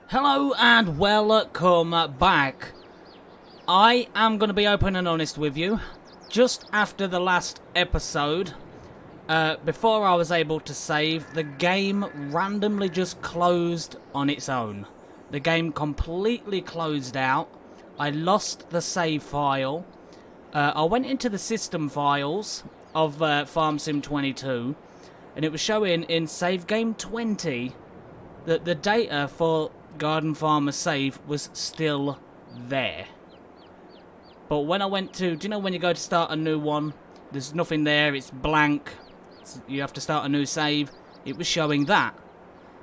Hello and welcome back. I am going to be open and honest with you. Just after the last episode, before I was able to save, the game randomly just closed on its own. The game completely closed out. I lost the save file. I went into the system files of Farm Sim 22, and it was showing in save game 20 that the data for Garden Farmer save was still there. But when I went to, do you know when you go to start a new one, there's nothing there, it's blank, you have to start a new save, it was showing that.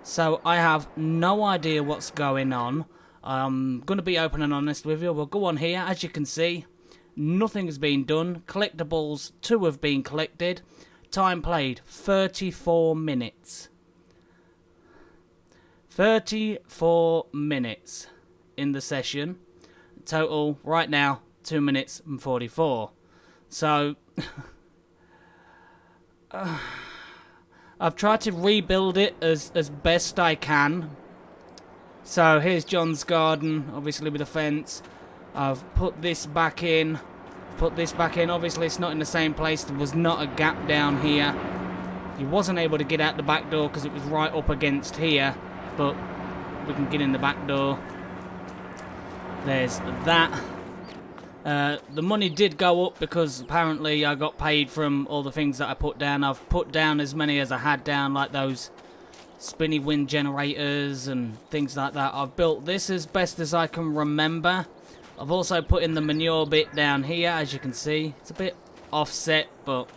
So I have no idea what's going on. I'm going to be open and honest with you. We'll go on here, as you can see, nothing has been done, collectibles 2 have been collected, time played 34 minutes. 34 minutes in the session. Total, right now, 2 minutes and 44. So, I've tried to rebuild it as best I can. So, here's John's garden, obviously with a fence. I've put this back in. Obviously, it's not in the same place. There was not a gap down here. He wasn't able to get out the back door because it was right up against here. But we can get in the back door. There's that. The money did go up because apparently I got paid from all the things that I put down. I've put down as many as I had down, like those spinny wind generators and things like that. I've built this as best as I can remember. I've also put in the manure bit down here, as you can see. It's a bit offset, but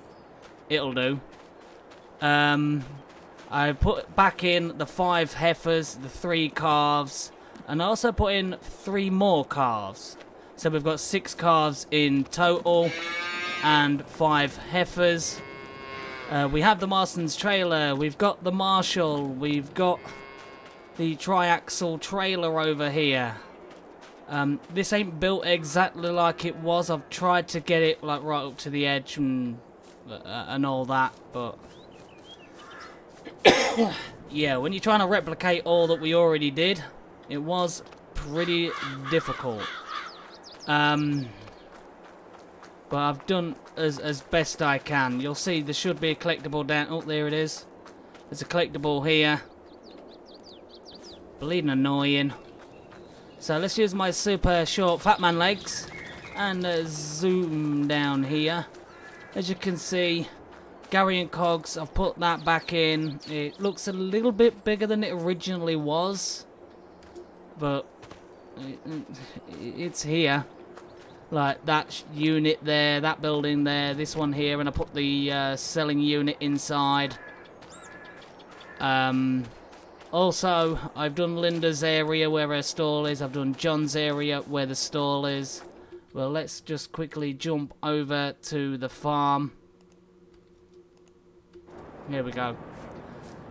it'll do. I put back in the 5 heifers, the 3 calves, and I also put in 3 more calves. So we've got 6 calves in total and 5 heifers. We have the Marston's trailer, we've got the Marshall, we've got the triaxle trailer over here. This ain't built exactly like it was. I've tried to get it like right up to the edge and all that, but yeah, when you're trying to replicate all that we already did, it was pretty difficult. But I've done as best I can. You'll see there should be a collectible down. Oh, there it is. There's a collectible here. Bleeding annoying. So let's use my super short fat man legs and zoom down here. As you can see, Gary and Cogs, I've put that back in. It looks a little bit bigger than it originally was, but it's here. Like that unit there, that building there, this one here, and I put the selling unit inside. Also, I've done Linda's area where her stall is. I've done John's area where the stall is. Well, let's just quickly jump over to the farm. Here we go.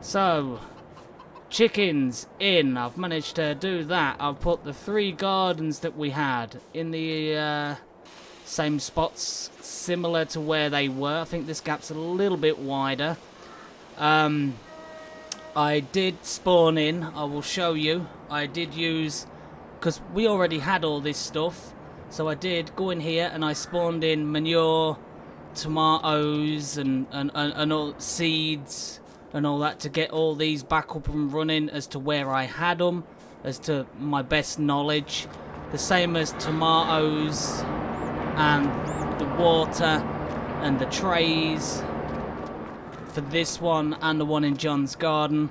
So, chickens in. I've managed to do that. I've put the 3 gardens that we had in the same spots, similar to where they were. I think this gap's a little bit wider. I did spawn in. I will show you. I did use, because we already had all this stuff, so I did go in here and I spawned in manure, tomatoes and all seeds and all that to get all these back up and running as to where I had them, as to my best knowledge. The same as tomatoes and the water and the trays for this one and the one in John's garden.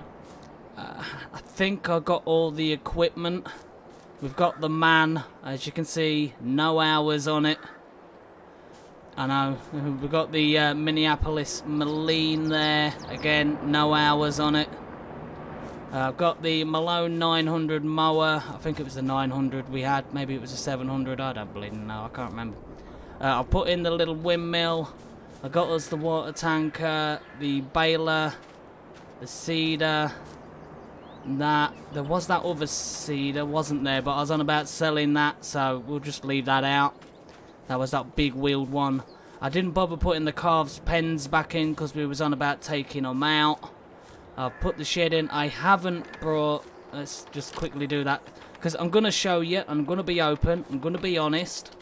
I think I got all the equipment. We've got the man, as you can see, no hours on it. I know, we've got the Minneapolis Moline there, again, no hours on it. I've got the Malone 900 mower, I think it was the 900 we had, maybe it was a 700, I don't bleeding know, I can't remember. I've put in the little windmill, I got us the water tanker, the baler, the seeder, that, there was that other seeder, wasn't there, but I was on about selling that, so we'll just leave that out. That was that big wheeled one. I didn't bother putting the calves' pens back in because we was on about taking them out. I've put the shed in. I haven't brought let's just quickly do that. Because I'm going to show you, I'm going to be open, I'm going to be honest.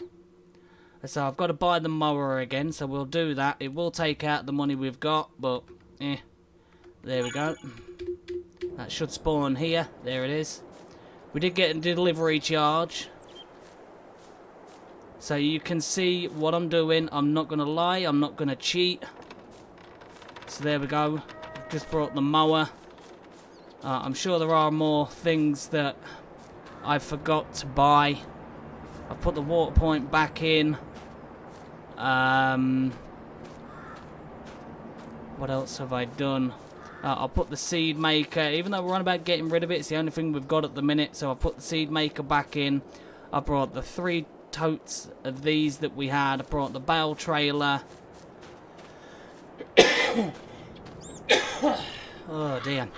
So I've got to buy the mower again, so we'll do that. It will take out the money we've got, but, there we go. That should spawn here. There it is. We did get a delivery charge. So you can see what I'm doing. I'm not going to lie. I'm not going to cheat. So there we go. Just brought the mower. I'm sure there are more things that I forgot to buy. I've put the water point back in. What else have I done? I'll put the seed maker, even though we're on about getting rid of it, it's the only thing we've got at the minute, so I'll put the seed maker back in. I brought the 3 totes of these that we had. I brought the bale trailer. Oh dear.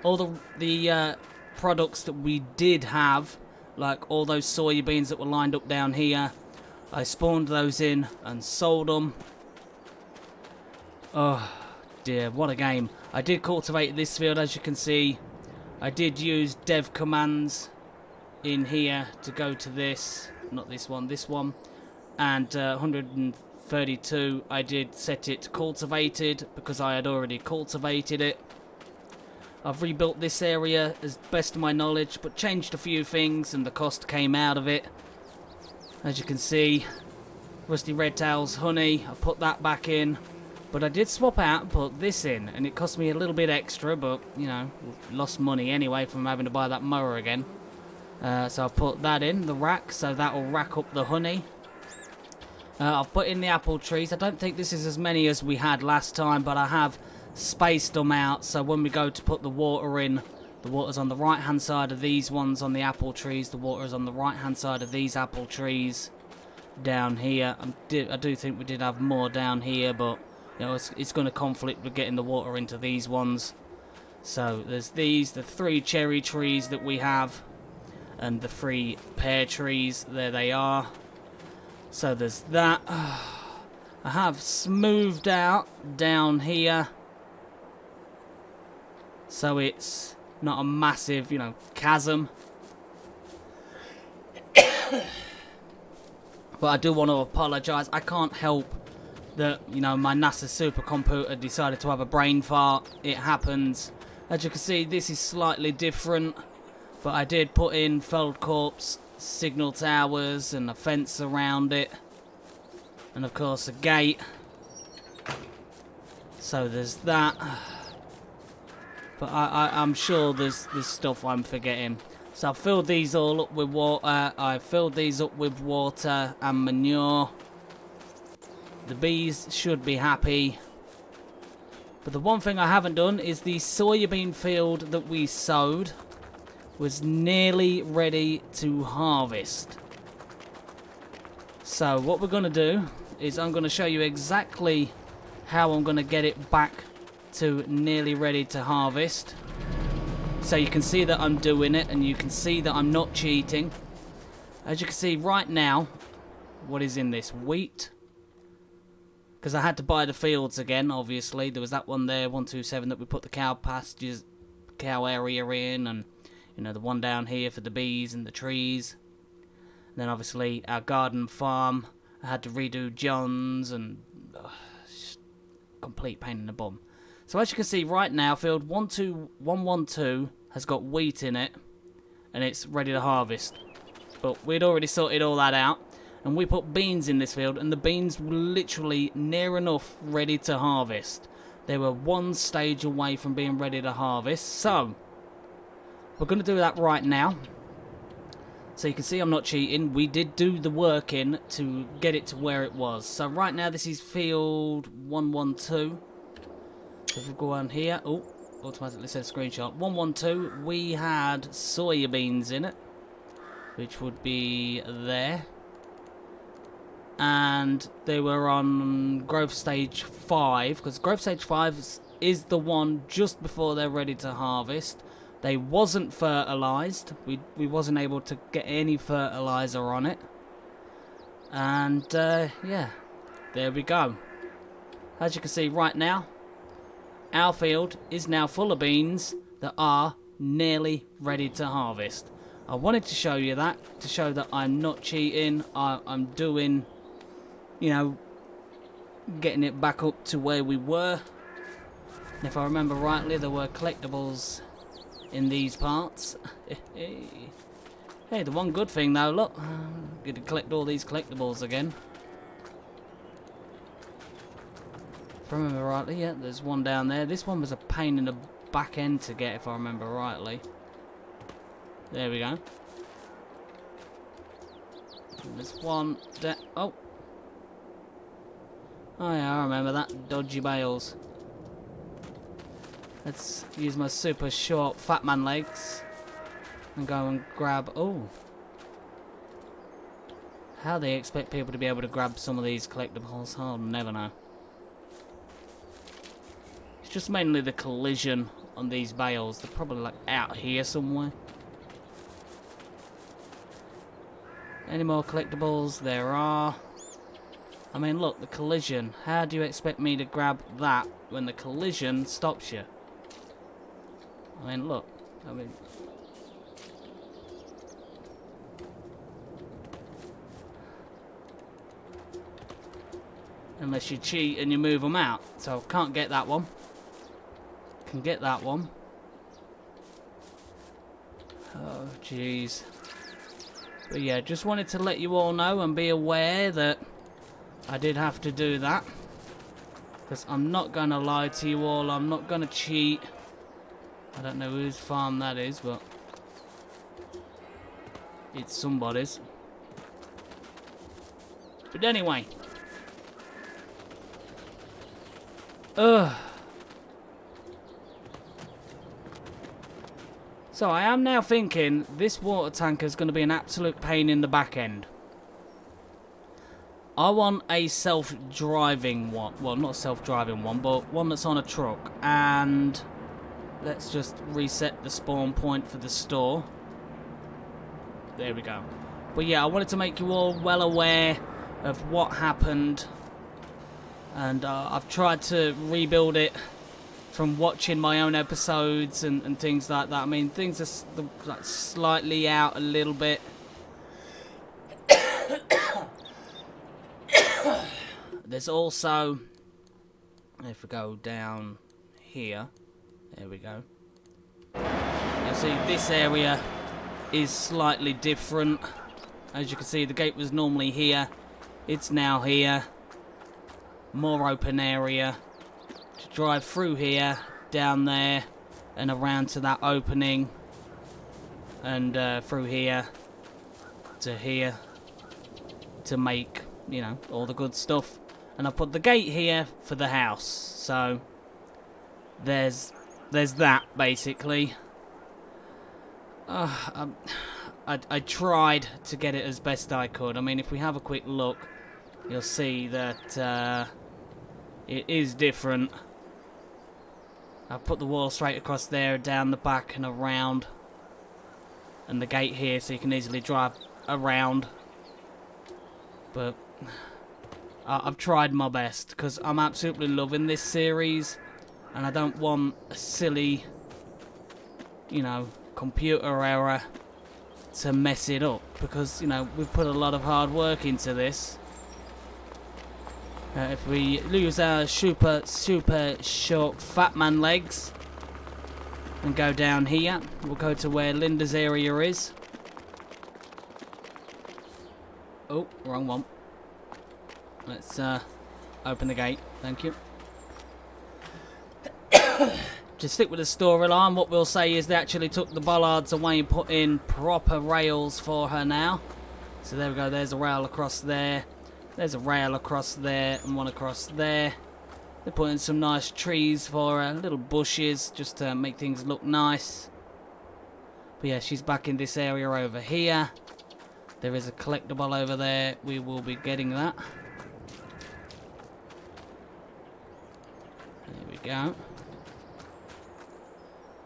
All the products that we did have, like all those soybeans that were lined up down here, I spawned those in and sold them. Oh dear, what a game. I did cultivate this field, as you can see. I did use dev commands in here to go to this, not this one, and 132 I did set it cultivated because I had already cultivated it. I've rebuilt this area as best of my knowledge, but changed a few things and the cost came out of it. As you can see, Rusty Redtail's honey, I put that back in. But I did swap out and put this in, and it cost me a little bit extra, but, you know, lost money anyway from having to buy that mower again. So I've put that in, the rack, so that will rack up the honey. I've put in the apple trees. I don't think this is as many as we had last time, but I have spaced them out, so when we go to put the water in, the water's on the right-hand side of these ones on the apple trees, the water's on the right-hand side of these apple trees down here. I do think we did have more down here, but you know, it's going to conflict with getting the water into these ones. So there's these, the 3 cherry trees that we have, and the 3 pear trees. There they are. So there's that. I have smoothed out down here, so it's not a massive, you know, chasm. But I do want to apologise. I can't help that, you know, my NASA supercomputer decided to have a brain fart. It happens. As you can see, this is slightly different, but I did put in Feldkorps signal towers and a fence around it, and of course a gate. So there's that. But I'm sure there's stuff I'm forgetting. So I've filled these all up with water. I filled these up with water and manure. The bees should be happy. But the one thing I haven't done is the soybean field that we sowed was nearly ready to harvest. So what we're going to do is I'm going to show you exactly how I'm going to get it back to nearly ready to harvest. So you can see that I'm doing it, and you can see that I'm not cheating. As you can see right now, what is in this? Wheat. Because I had to buy the fields again, obviously. There was that one there, 127, that we put the cow pastures, cow area in, and, you know, the one down here for the bees and the trees. And then, obviously, our garden farm. I had to redo John's, and complete pain in the bum. So, as you can see right now, field 112 has got wheat in it, and it's ready to harvest. But we'd already sorted all that out. And we put beans in this field, and the beans were literally near enough ready to harvest. They were one stage away from being ready to harvest. So, we're going to do that right now. So you can see I'm not cheating. We did do the work in to get it to where it was. So right now this is field 112. So if we go on here, oh, automatically says screenshot. 112, we had soybeans in it, which would be there. And they were on growth stage 5, because growth stage 5 is the one just before they're ready to harvest. They wasn't fertilized. We wasn't able to get any fertilizer on it. And yeah, there we go. As you can see right now, our field is now full of beans that are nearly ready to harvest. I wanted to show you that, to show that I'm not cheating. I'm doing, you know, getting it back up to where we were. And if I remember rightly, there were collectibles in these parts. Hey, the one good thing though, look, I'm going to collect all these collectibles again. If I remember rightly, yeah, there's one down there. This one was a pain in the back end to get, if I remember rightly. There we go. There's one there. Oh yeah, I remember that. Dodgy bales. Let's use my super short fat man legs and go and grab. Oh, how they expect people to be able to grab some of these collectibles, I'll never know. It's just mainly the collision on these bales. They're probably like out here somewhere. Any more collectibles? There are. I mean, look, the collision. How do you expect me to grab that when the collision stops you? I mean, look. I mean, unless you cheat and you move them out. So, can't get that one. Can get that one. Oh, jeez. But yeah, just wanted to let you all know and be aware that I did have to do that. Because I'm not going to lie to you all. I'm not going to cheat. I don't know whose farm that is, but it's somebody's. But anyway. Ugh. So I am now thinking this water tanker is going to be an absolute pain in the back end. I want a self-driving one. Well, not a self-driving one, but one that's on a truck. And let's just reset the spawn point for the store. There we go. But yeah, I wanted to make you all well aware of what happened. And I've tried to rebuild it from watching my own episodes and things like that. I mean, things are like slightly out a little bit. There's also, if we go down here, there we go. You'll see this area is slightly different. As you can see, the gate was normally here. It's now here. More open area. To drive through here, down there, and around to that opening, and through here to make, you know, all the good stuff. And I've put the gate here for the house, so there's that basically. I tried to get it as best I could. I mean, if we have a quick look, you'll see that it is different. I've put the wall straight across there, down the back and around. And the gate here so you can easily drive around. But I've tried my best because I'm absolutely loving this series. And I don't want a silly, you know, computer error to mess it up. Because, you know, we've put a lot of hard work into this. If we lose our super short fat man legs and go down here, we'll go to where Linda's area is. Oh, wrong one. Let's open the gate. Thank you. To stick with the storyline, what we'll say is they actually took the bollards away and put in proper rails for her now. So there we go. There's a rail across there. There's a rail across there and one across there. They're putting some nice trees for her, little bushes, just to make things look nice. But yeah, she's back in this area over here. There is a collectible over there. We will be getting that. There we go.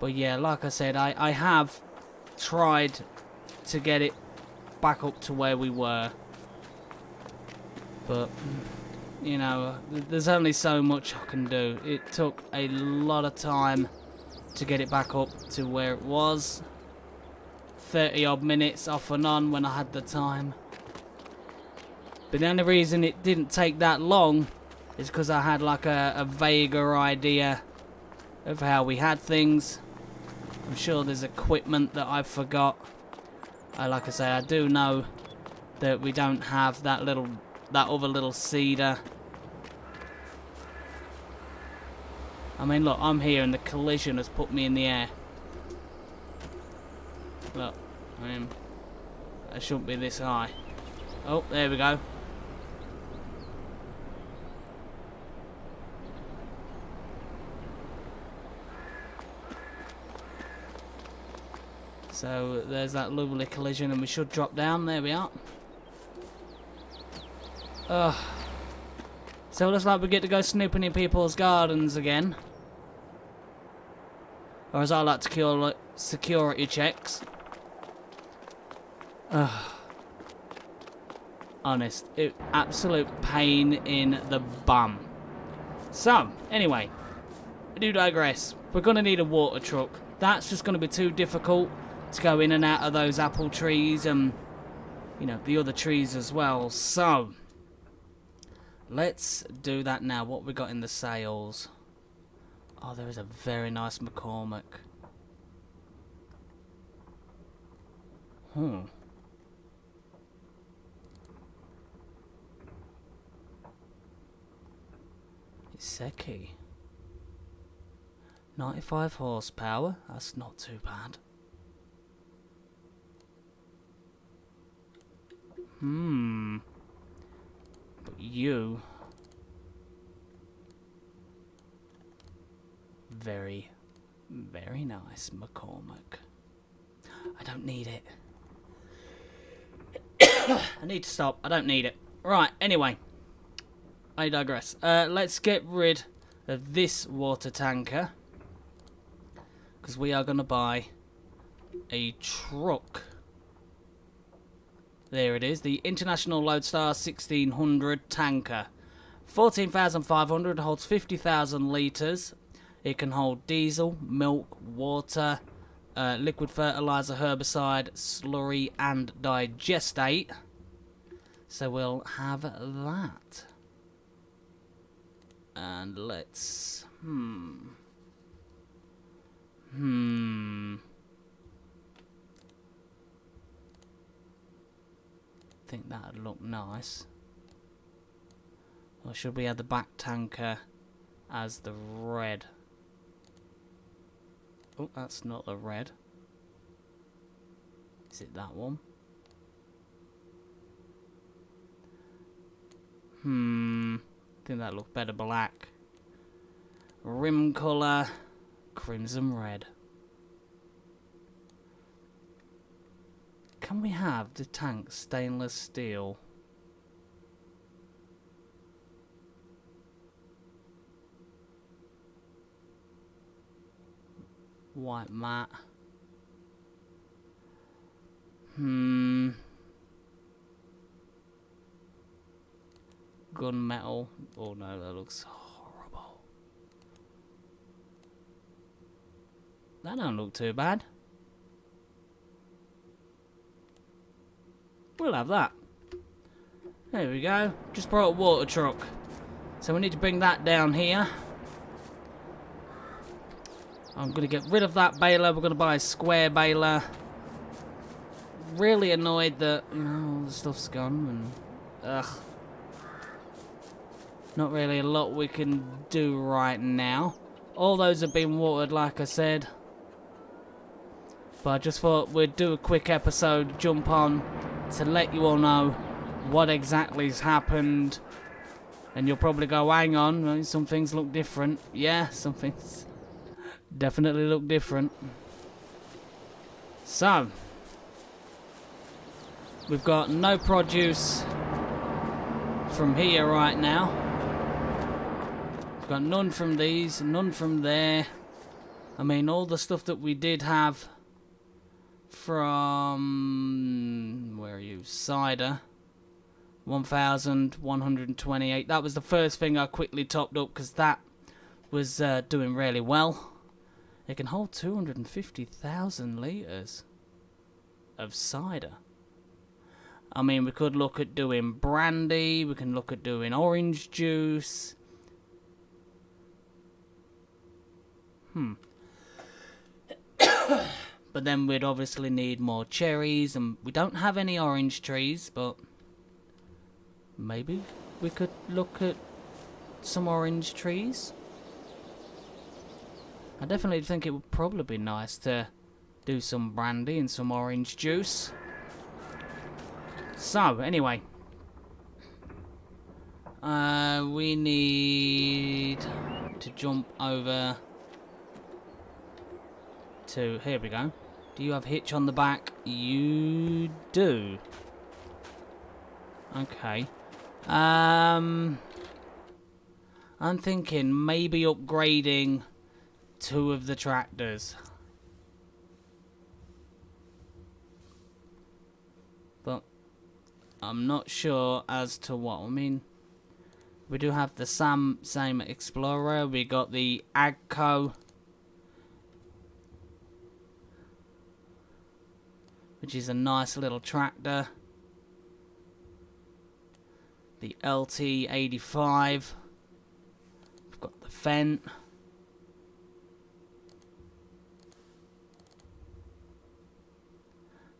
But yeah, like I said, I have tried to get it back up to where we were. But, you know, there's only so much I can do. It took a lot of time to get it back up to where it was. 30 odd minutes off and on when I had the time. But the only reason it didn't take that long is because I had like a vaguer idea of how we had things. I'm sure there's equipment that I forgot. Like I say, I do know that we don't have that other little cedar. I mean, look, I'm here and the collision has put me in the air. Look, I mean, I shouldn't be this high. Oh, there we go. So there's that lovely collision and we should drop down. There we are. So it looks like we get to go snooping in people's gardens again. Or as I like to call it, security checks. Honest, absolute pain in the bum. So, anyway, I do digress. We're going to need a water truck. That's just going to be too difficult to go in and out of those apple trees and, you know, the other trees as well. So, let's do that now. What we got in the sales? Oh, there is a very nice McCormick. Iseki. 95 horsepower. That's not too bad. But you... Very, very nice, McCormick. I don't need it. I need to stop. I don't need it. Right, anyway. I digress. Let's get rid of this water tanker. Because we are going to buy a truck. There it is. The International Lodestar 1600 tanker. 14,500, holds 50,000 litres. It can hold diesel, milk, water, liquid fertilizer, herbicide, slurry, and digestate. So we'll have that. And let's... I think that'd look nice. Or should we have the back tanker as the red? Oh, that's not the red. Is it that one? I think that looked better black. Rim colour, crimson red. Can we have the tank stainless steel? White matte. Gunmetal. Oh no, that looks horrible. That don't look too bad. We'll have that. There we go. Just brought a water truck. So we need to bring that down here. I'm going to get rid of that baler. We're going to buy a square baler. Really annoyed that, you know, all the stuff's gone. And, not really a lot we can do right now. All those have been watered, like I said. But I just thought we'd do a quick episode, jump on, to let you all know what exactly has happened. And you'll probably go, hang on, some things look different. Yeah, some things definitely look different. So, we've got no produce from here right now. We've got none from these, none from there. I mean, all the stuff that we did have from... where are you? Cider. 1,128. That was the first thing I quickly topped up because that was doing really well. It can hold 250,000 litres of cider. I mean, we could look at doing brandy, we can look at doing orange juice. But then we'd obviously need more cherries, and we don't have any orange trees, but maybe we could look at some orange trees. I definitely think it would probably be nice to do some brandy and some orange juice. So, anyway. We need to jump over to... Here we go. Do you have hitch on the back? You do. Okay. I'm thinking maybe upgrading 2 of the tractors. But I'm not sure as to what. I mean, we do have the same Explorer. We got the Agco, which is a nice little tractor. The LT85. We've got the Fendt.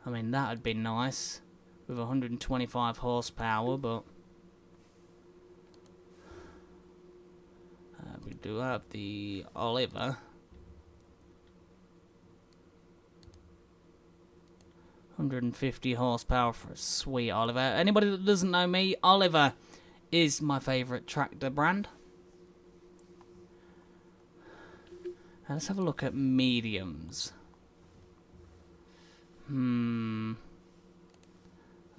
I mean, that would be nice with 125 horsepower, but we do have the Oliver. 150 horsepower for a sweet Oliver. Anybody that doesn't know me, Oliver is my favourite tractor brand. Now let's have a look at mediums. I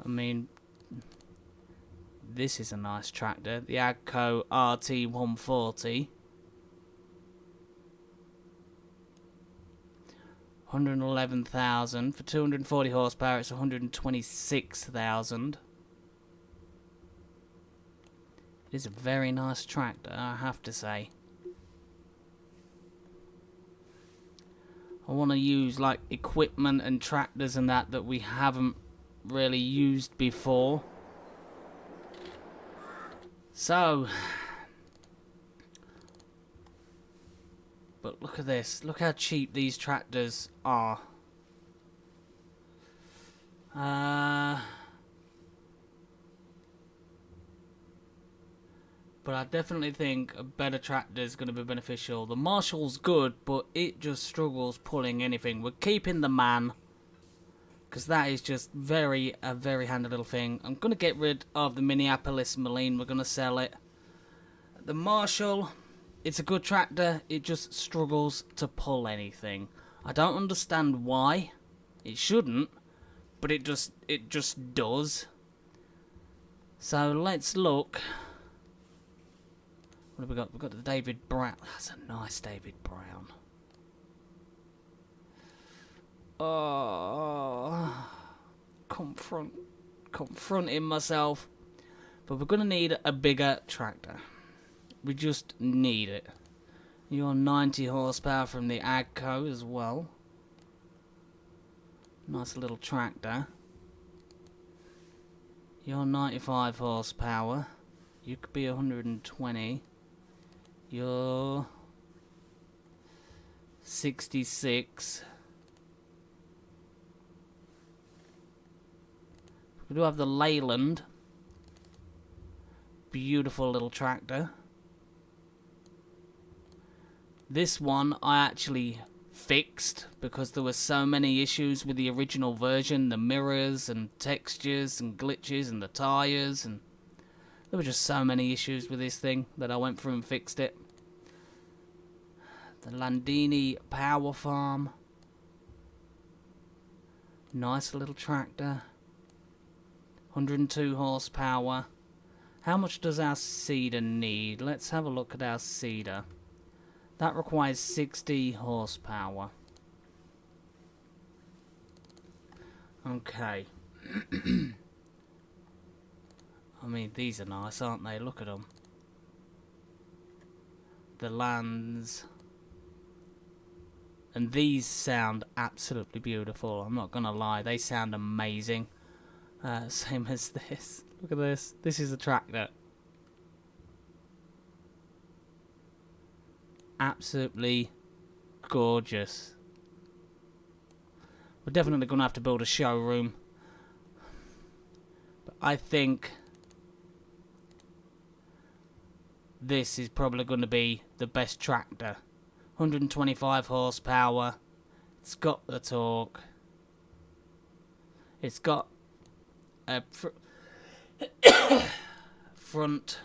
mean, this is a nice tractor. The Agco RT140. 111,000 for 240 horsepower. It's 126,000. It is a very nice tractor, I have to say. I want to use like equipment and tractors and that we haven't really used before. So, but look at this. Look how cheap these tractors are. But I definitely think a better tractor is going to be beneficial. The Marshall's good, but it just struggles pulling anything. We're keeping the Man, because that is just a very handy little thing. I'm going to get rid of the Minneapolis Moline. We're going to sell it. The Marshall, it's a good tractor. It just struggles to pull anything. I don't understand why. It shouldn't, but it just does. So let's look. What have we got? We've got the David Brown. That's a nice David Brown. Oh, confronting myself. But we're going to need a bigger tractor. We just need it. You're 90 horsepower from the Agco as well. Nice little tractor. You're 95 horsepower. You could be 120. You're 66. We do have the Leyland. Beautiful little tractor. This one I actually fixed because there were so many issues with the original version. The mirrors and textures and glitches and the tyres, and there were just so many issues with this thing that I went through and fixed it. The Landini Power Farm. Nice little tractor. 102 horsepower. How much does our Cedar need? Let's have a look at our Cedar. That requires 60 horsepower. Okay. I mean, these are nice, aren't they? Look at them. The Lands. And these sound absolutely beautiful. I'm not going to lie. They sound amazing. Same as this. Look at this. This is a tractor. Absolutely gorgeous. We're definitely going to have to build a showroom. But I think this is probably going to be the best tractor. 125 horsepower. It's got the torque. It's got a front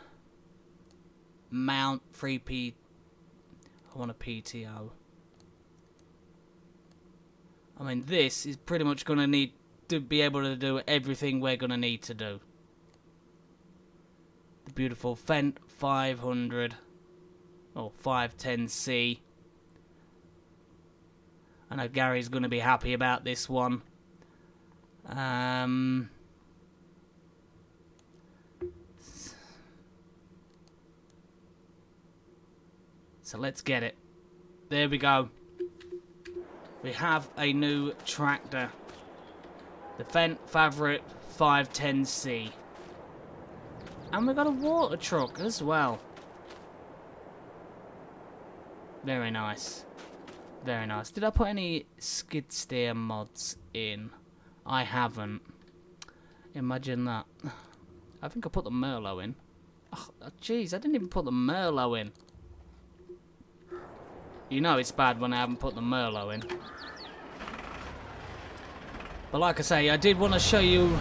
mount 3P. I want a PTO. I mean, this is pretty much going to need to be able to do everything we're going to need to do. The beautiful Fendt 500 or 510C. I know Gary's going to be happy about this one. So let's get it. There we go. We have a new tractor. The Fendt Favorite 510C. And we've got a water truck as well. Very nice. Very nice. Did I put any skid steer mods in? I haven't. Imagine that. I think I put the Merlot in. Oh, jeez, I didn't even put the Merlot in. You know it's bad when I haven't put the Merlot in. But like I say, I did want to show you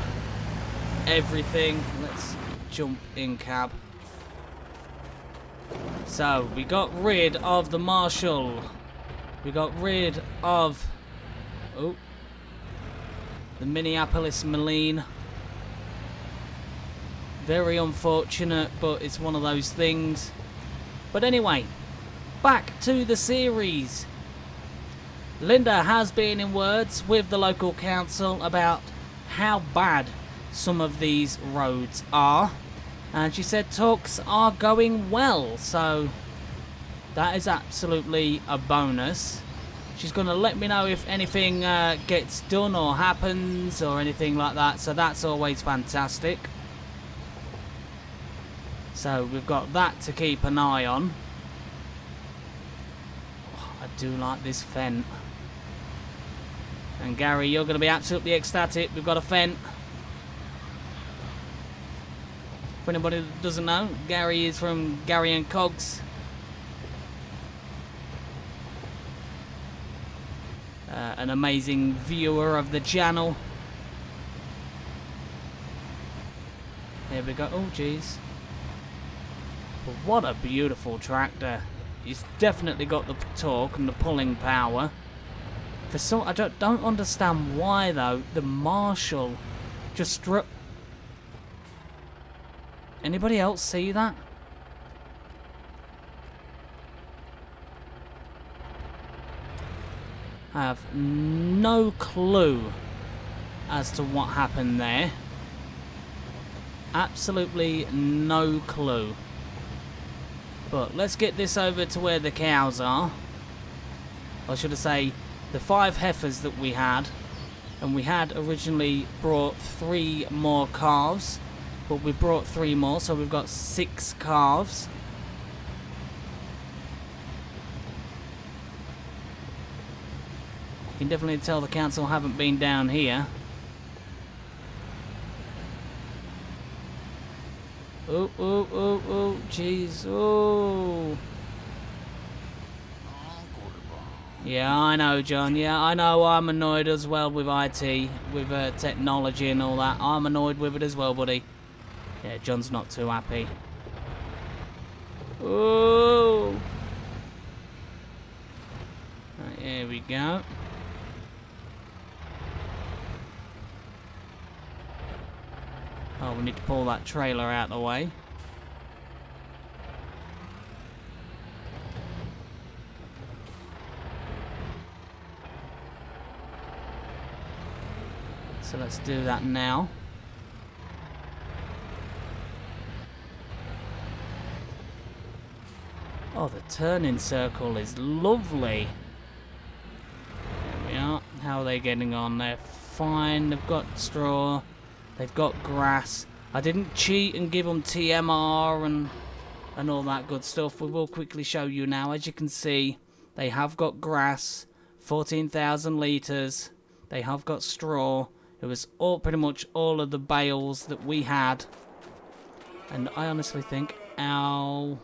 everything. Let's jump in cab. So, we got rid of the Marshall. We got rid of the Minneapolis Marine. Very unfortunate, but it's one of those things. But anyway, back to the series. Linda has been in words with the local council about how bad some of these roads are. And she said talks are going well, so that is absolutely a bonus. She's going to let me know if anything gets done or happens or anything like that, so that's always fantastic. So we've got that to keep an eye on. Oh, I do like this Fendt. And Gary, you're going to be absolutely ecstatic. We've got a Fendt. For anybody that doesn't know, Gary is from Gary and Cogs. An amazing viewer of the channel. Here we go. Oh, jeez. But what a beautiful tractor. It's definitely got the torque and the pulling power. For some, I don't understand why though. The Marshall just struck. Anybody else see that? I have no clue as to what happened there. Absolutely no clue. But let's get this over to where the cows are. Or should I say, the 5 heifers that we had. And we had originally brought 3 more calves. But we've brought 3 more, so we've got 6 calves. You can definitely tell the council haven't been down here. Oh, oh, oh, oh, jeez, oh. Yeah, I know, John. Yeah, I know I'm annoyed as well with IT, with technology and all that. I'm annoyed with it as well, buddy. Yeah, John's not too happy. Oh. Right, here we go. Oh, we need to pull that trailer out of the way. So let's do that now. Oh, the turning circle is lovely. we are. How are they getting on? They're fine. They've got straw. They've got grass. I didn't cheat and give them TMR and all that good stuff. We will quickly show you now. As you can see, they have got grass, 14,000 litres. They have got straw. It was all pretty much all of the bales that we had. And I honestly think our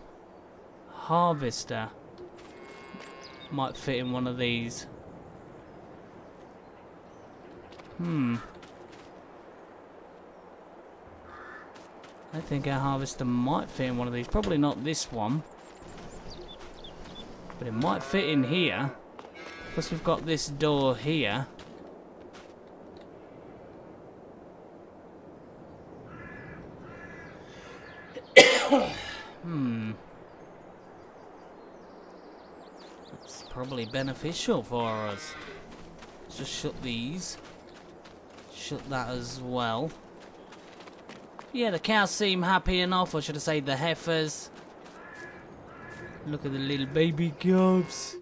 harvester might fit in one of these. I think our harvester might fit in one of these. Probably not this one. But it might fit in here. Plus we've got this door here. It's probably beneficial for us. Let's just shut these. Shut that as well. Yeah, the cows seem happy enough, or should I say the heifers. Look at the little baby calves.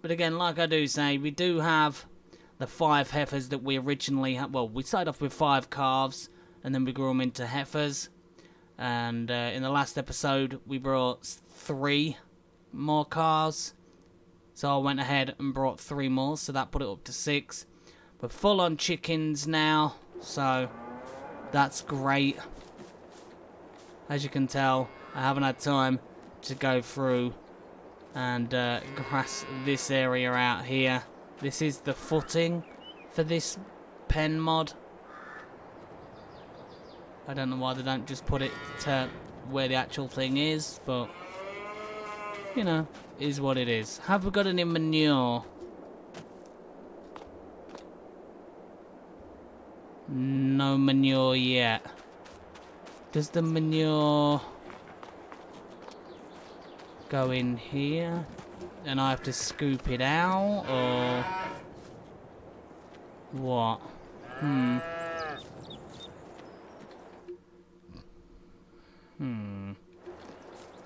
But again, like I do say, we do have the 5 heifers that we originally had. Well, we started off with 5 calves, and then we grew them into heifers. And in the last episode, we brought 3 more calves. So I went ahead and brought 3 more, so that put it up to 6. We're full on chickens now, so that's great. As you can tell, I haven't had time to go through and grass this area out here. This is the footing for this pen mod. I don't know why they don't just put it to where the actual thing is, but you know, is what it is. Have we got any manure? No manure yet. Does the manure go in here and I have to scoop it out, or what?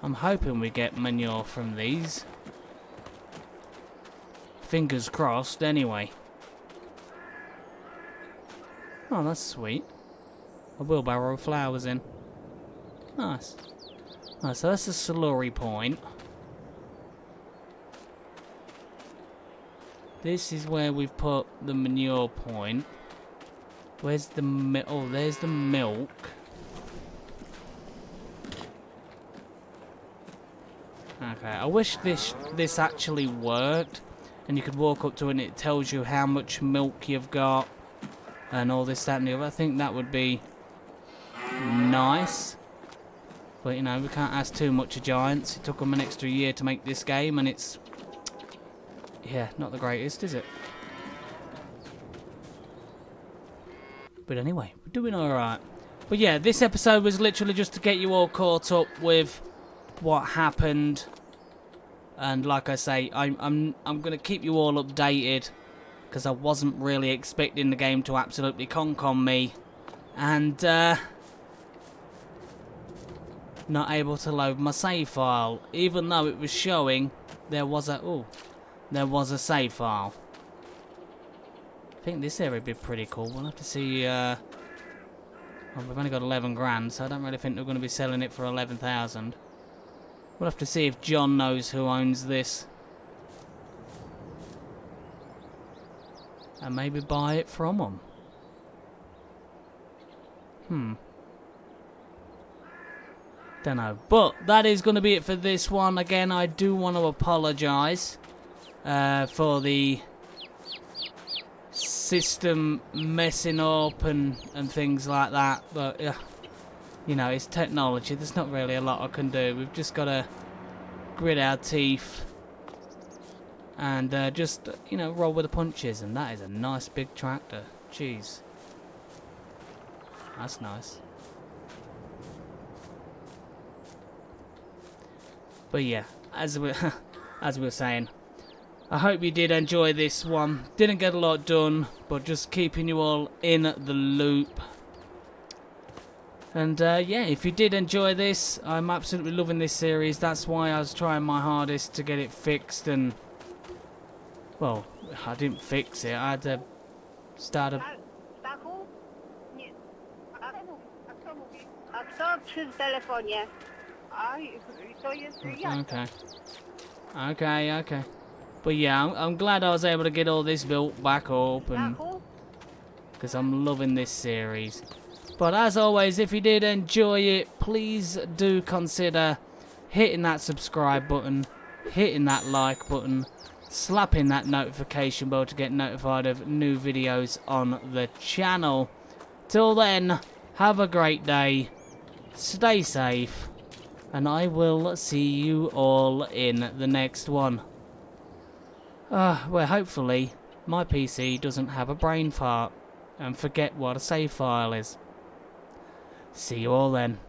I'm hoping we get manure from these. Fingers crossed, anyway. Oh, that's sweet. A wheelbarrow of flowers in. Nice. Alright, so that's the slurry point. This is where we've put the manure point. Where's the milk? Oh, there's the milk. Okay, I wish this actually worked, and you could walk up to it and it tells you how much milk you've got, and all this, that, and the other. I think that would be nice. But, you know, we can't ask too much of Giants. It took them an extra year to make this game, and it's, yeah, not the greatest, is it? But anyway, we're doing alright. But yeah, this episode was literally just to get you all caught up with what happened. And like I say, I'm gonna keep you all updated, because I wasn't really expecting the game to absolutely conk on me, and not able to load my save file, even though it was showing there was a save file. I think this area would be pretty cool. We'll have to see. Well, we've only got 11 grand, so I don't really think we're going to be selling it for 11,000. We'll have to see if John knows who owns this, and maybe buy it from him. Don't know. But that is going to be it for this one. Again, I do want to apologise for the system messing up and things like that. But you know, it's technology. There's not really a lot I can do. We've just got to grit our teeth and just, you know, roll with the punches. And that is a nice big tractor. Jeez. That's nice. But yeah, as we were saying, I hope you did enjoy this one. Didn't get a lot done, but just keeping you all in the loop. And yeah, if you did enjoy this, I'm absolutely loving this series. That's why I was trying my hardest to get it fixed and Well, I didn't fix it. I had to start a... Stachu? Nie. A kto mówi? A kto przy telefonie? A to jest Jacek. Okay. Okay. But yeah, I'm glad I was able to get all this built back up, and Stachu? because I'm loving this series. But as always, if you did enjoy it, please do consider hitting that subscribe button, hitting that like button, slapping that notification bell to get notified of new videos on the channel. Till then, have a great day, stay safe, and I will see you all in the next one. Well, hopefully, my PC doesn't have a brain fart and forget what a save file is. See you all then.